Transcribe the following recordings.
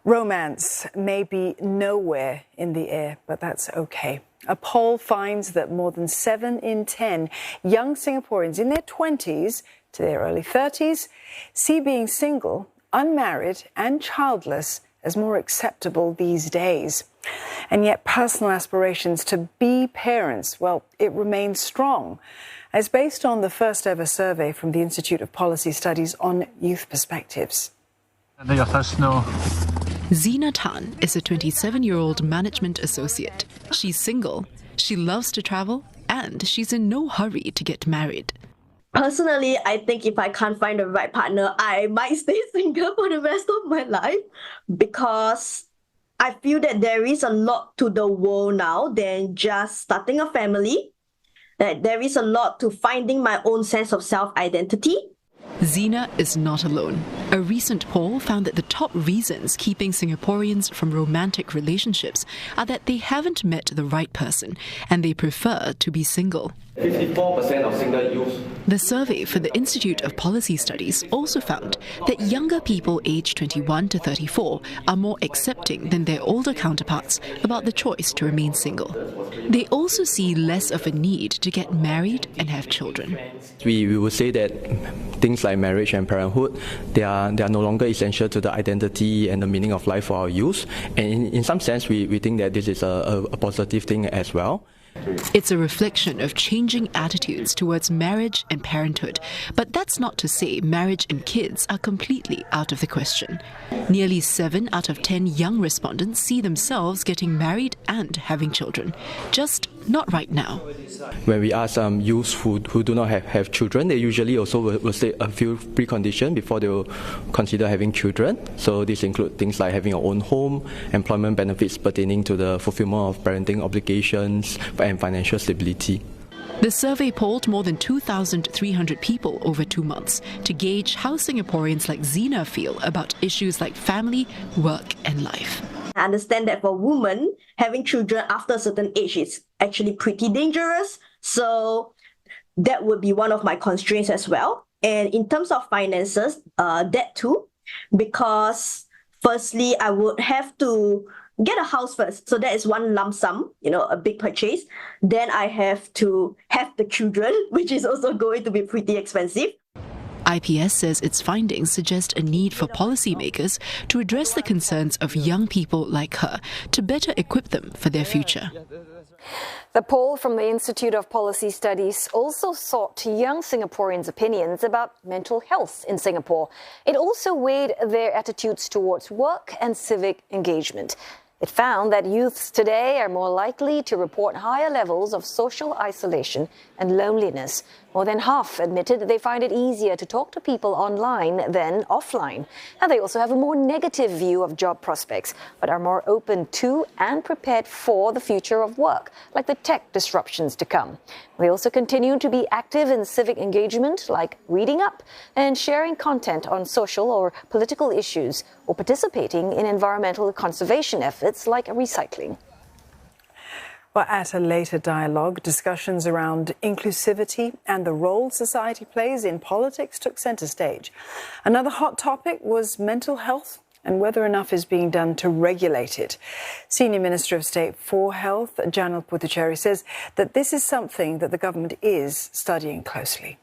Romance may be nowhere in the air, but that's okay. A poll finds that more than 7 in 10 young Singaporeans in their 20s to their early 30s see being single, unmarried and childless as more acceptable these days. And yet personal aspirations to be parents, well, it remains strong, as based on the first ever survey from the Institute of Policy Studies on Youth Perspectives. And your first no. Zina Tan is a 27-year-old management associate. She's single, she loves to travel, and she's in no hurry to get married. Personally, I think if I can't find the right partner, I might stay single for the rest of my life, because I feel that there is a lot to the world now than just starting a family. That there is a lot to finding my own sense of self-identity. Zina is not alone. A recent poll found that the top reasons keeping Singaporeans from romantic relationships are that they haven't met the right person and they prefer to be single. 54% of single youth. The survey for the Institute of Policy Studies also found that younger people aged 21 to 34 are more accepting than their older counterparts about the choice to remain single. They also see less of a need to get married and have children. We would say that things like marriage and parenthood, they are no longer essential to the identity and the meaning of life for our youth. And in some sense, we think that this is a positive thing as well. It's a reflection of changing attitudes towards marriage and parenthood. But that's not to say marriage and kids are completely out of the question. Nearly 7 out of 10 young respondents see themselves getting married and having children. Just not right now. When we ask youths who do not have children, they usually also will say a few preconditions before they will consider having children. So these include things like having your own home, employment benefits pertaining to the fulfillment of parenting obligations, and financial stability. The survey polled more than 2,300 people over 2 months to gauge how Singaporeans like Zina feel about issues like family, work and life. I understand that for women, having children after a certain age is actually pretty dangerous. So that would be one of my constraints as well. And in terms of finances, that too, because firstly, I would have to get a house first. So that is one lump sum, a big purchase. Then I have to have the children, which is also going to be pretty expensive. IPS says its findings suggest a need for policymakers to address the concerns of young people like her to better equip them for their future. The poll from the Institute of Policy Studies also sought young Singaporeans' opinions about mental health in Singapore. It also weighed their attitudes towards work and civic engagement. It found that youths today are more likely to report higher levels of social isolation and loneliness. More than half admitted that they find it easier to talk to people online than offline. Now, they also have a more negative view of job prospects, but are more open to and prepared for the future of work, like the tech disruptions to come. They also continue to be active in civic engagement, like reading up and sharing content on social or political issues, or participating in environmental conservation efforts like recycling. Well, at a later dialogue, discussions around inclusivity and the role society plays in politics took centre stage. Another hot topic was mental health and whether enough is being done to regulate it. Senior Minister of State for Health, Janil Puthucheary, says that this is something that the government is studying closely.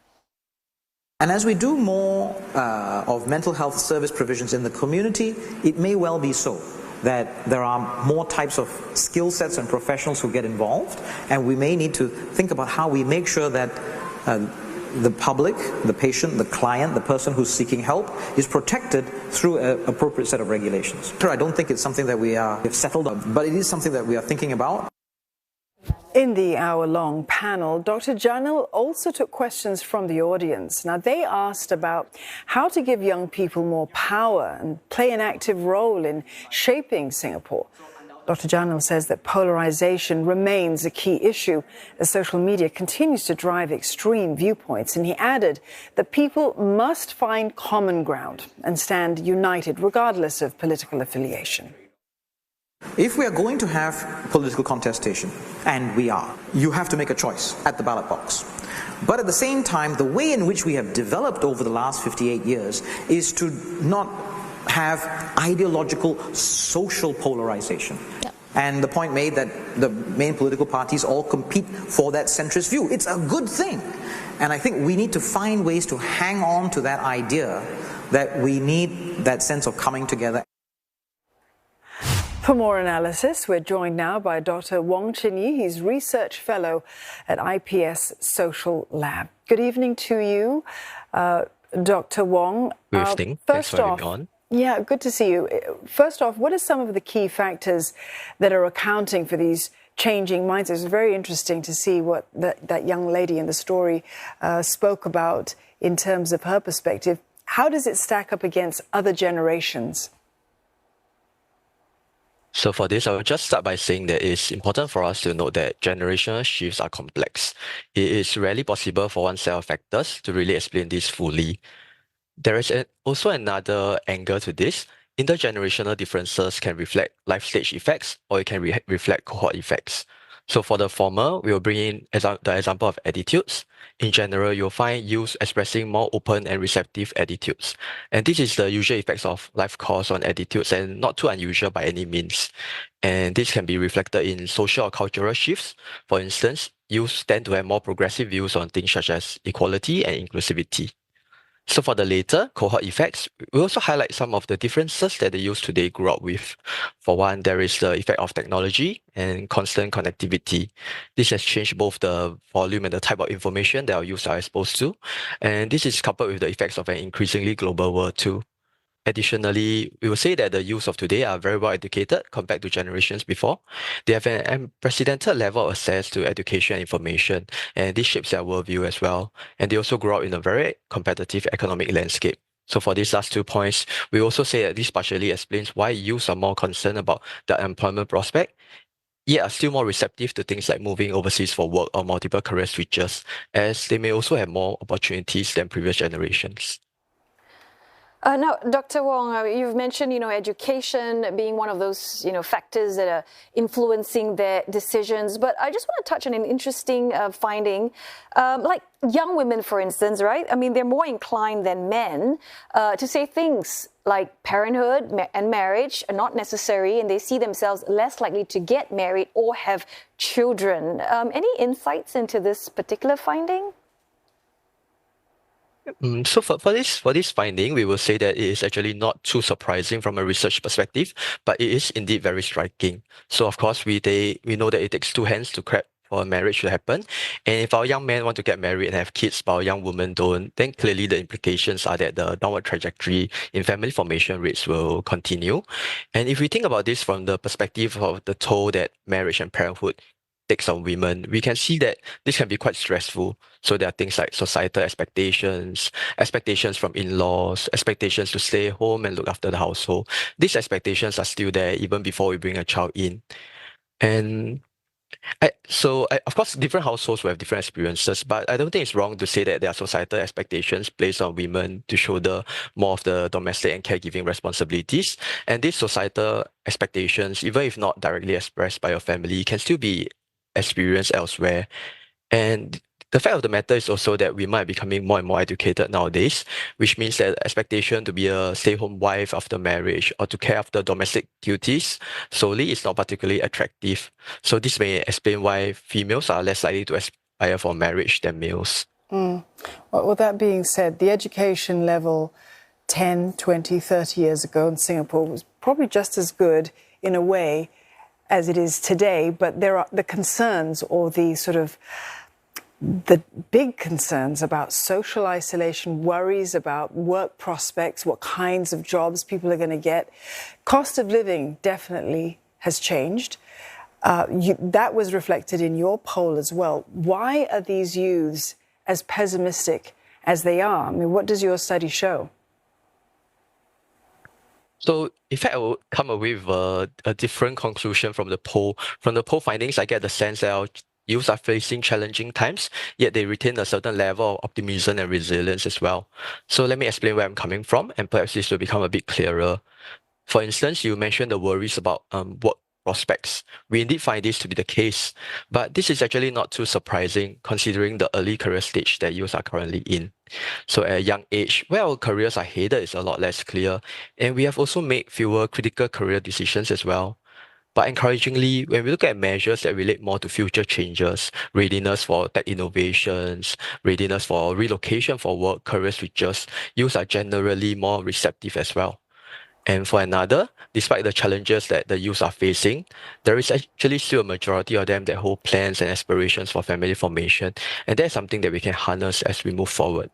And as we do more of mental health service provisions in the community, it may well be so that there are more types of skill sets and professionals who get involved, and we may need to think about how we make sure that the public, the patient, the client, the person who's seeking help is protected through an appropriate set of regulations. I don't think it's something that we have settled on, but it is something that we are thinking about. In the hour-long panel, Dr. Janil also took questions from the audience. Now, they asked about how to give young people more power and play an active role in shaping Singapore. Dr. Janil says that polarization remains a key issue as social media continues to drive extreme viewpoints. And he added that people must find common ground and stand united regardless of political affiliation. If we are going to have political contestation, and we are, you have to make a choice at the ballot box. But at the same time, the way in which we have developed over the last 58 years is to not have ideological social polarization. And the point made that the main political parties all compete for that centrist view. It's a good thing. And I think we need to find ways to hang on to that idea that we need that sense of coming together. For more analysis, we're joined now by Dr. Wong Chin Yi. He's Research Fellow at IPS Social Lab. Good evening to you, Dr. Wong. Good evening. Thanks for having me on. Yeah, good to see you. First off, what are some of the key factors that are accounting for these changing mindsets? It's very interesting to see what that young lady in the story spoke about in terms of her perspective. How does it stack up against other generations? So for this, I will just start by saying that it's important for us to note that generational shifts are complex. It is rarely possible for one set of factors to really explain this fully. There is also another angle to this. Intergenerational differences can reflect life stage effects, or it can reflect cohort effects. So for the former, we will bring in the example of attitudes. In general, you'll find youths expressing more open and receptive attitudes. And this is the usual effects of life course on attitudes and not too unusual by any means. And this can be reflected in social or cultural shifts. For instance, youths tend to have more progressive views on things such as equality and inclusivity. So for the later, cohort effects, we also highlight some of the differences that the youth today grew up with. For one, there is the effect of technology and constant connectivity. This has changed both the volume and the type of information that our youth are exposed to. And this is coupled with the effects of an increasingly global world too. Additionally, we will say that the youth of today are very well educated compared to generations before. They have an unprecedented level of access to education and information, and this shapes their worldview as well. And they also grow up in a very competitive economic landscape. So for these last 2 points, we also say that this partially explains why youths are more concerned about the employment prospect, yet are still more receptive to things like moving overseas for work or multiple career switches, as they may also have more opportunities than previous generations. Now, Dr. Wong, you've mentioned, education being one of those, factors that are influencing their decisions. But I just want to touch on an interesting finding, like young women, for instance, right? I mean, they're more inclined than men to say things like parenthood and marriage are not necessary, and they see themselves less likely to get married or have children. Any insights into this particular finding? So for this finding, we will say that it is actually not too surprising from a research perspective, but it is indeed very striking. So of course, we know that it takes two hands to clap for a marriage to happen. And if our young men want to get married and have kids, but our young women don't, then clearly the implications are that the downward trajectory in family formation rates will continue. And if we think about this from the perspective of the toll that marriage and parenthood takes on women, we can see that this can be quite stressful. So there are things like societal expectations, expectations from in-laws, expectations to stay home and look after the household. These expectations are still there even before we bring a child in. And of course, different households will have different experiences, but I don't think it's wrong to say that there are societal expectations placed on women to shoulder more of the domestic and caregiving responsibilities. And these societal expectations, even if not directly expressed by your family, can still be experienced elsewhere. And the fact of the matter is also that we might be becoming more and more educated nowadays, which means that the expectation to be a stay-home wife after marriage or to care after domestic duties solely is not particularly attractive. So this may explain why females are less likely to aspire for marriage than males. Well, with that being said, the education level 10, 20, 30 years ago in Singapore was probably just as good in a way as it is today, but there are the concerns or the big concerns about social isolation, worries about work prospects, what kinds of jobs people are going to get. Cost of living definitely has changed. That was reflected in your poll as well. Why are these youths as pessimistic as they are? I mean, what does your study show? So, in fact, I will come away with a different conclusion from the poll. From the poll findings, I get the sense that our youths are facing challenging times, yet they retain a certain level of optimism and resilience as well. So let me explain where I'm coming from, and perhaps this will become a bit clearer. For instance, you mentioned the worries about prospects. We indeed find this to be the case, but this is actually not too surprising considering the early career stage that youth are currently in. So at a young age, where our careers are headed is a lot less clear, and we have also made fewer critical career decisions as well. But encouragingly, when we look at measures that relate more to future changes, readiness for tech innovations, readiness for relocation for work, career switches, youths are generally more receptive as well. And for another, despite the challenges that the youth are facing, there is actually still a majority of them that hold plans and aspirations for family formation. And that's something that we can harness as we move forward.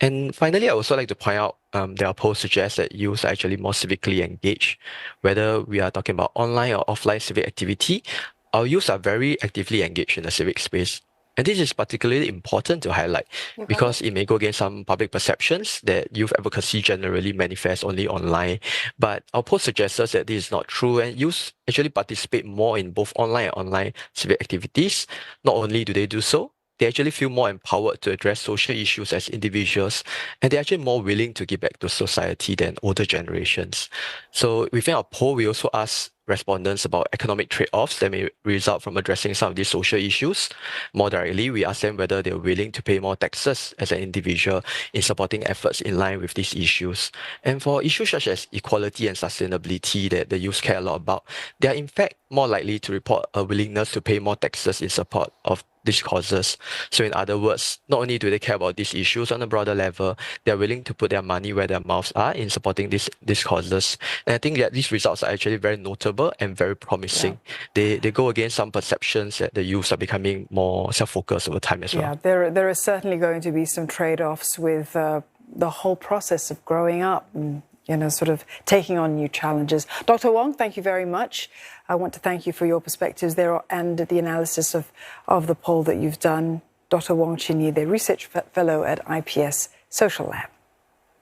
And finally, I also like to point out there are polls suggest that youth are actually more civically engaged. Whether we are talking about online or offline civic activity, our youth are very actively engaged in the civic space. And this is particularly important to highlight because it may go against some public perceptions that youth advocacy generally manifests only online. But our poll suggests us that this is not true, and youth actually participate more in both online and online civic activities. Not only do they do so, they actually feel more empowered to address social issues as individuals, and they're actually more willing to give back to society than older generations. So within our poll, we also asked respondents about economic trade-offs that may result from addressing some of these social issues. More directly, we asked them whether they're willing to pay more taxes as an individual in supporting efforts in line with these issues. And for issues such as equality and sustainability that the youth care a lot about, they are in fact more likely to report a willingness to pay more taxes in support of these causes. So in other words, not only do they care about these issues on a broader level, they're willing to put their money where their mouths are in supporting these causes. And I think that these results are actually very notable and very promising. Yeah. They go against some perceptions that the youths are becoming more self-focused over time as well. Yeah, there are certainly going to be some trade-offs with the whole process of growing up and, sort of taking on new challenges. Dr. Wong, thank you very much. I want to thank you for your perspectives there and the analysis of the poll that you've done. Dr. Wong Chin-Yi, the Research Fellow at IPS Social Lab.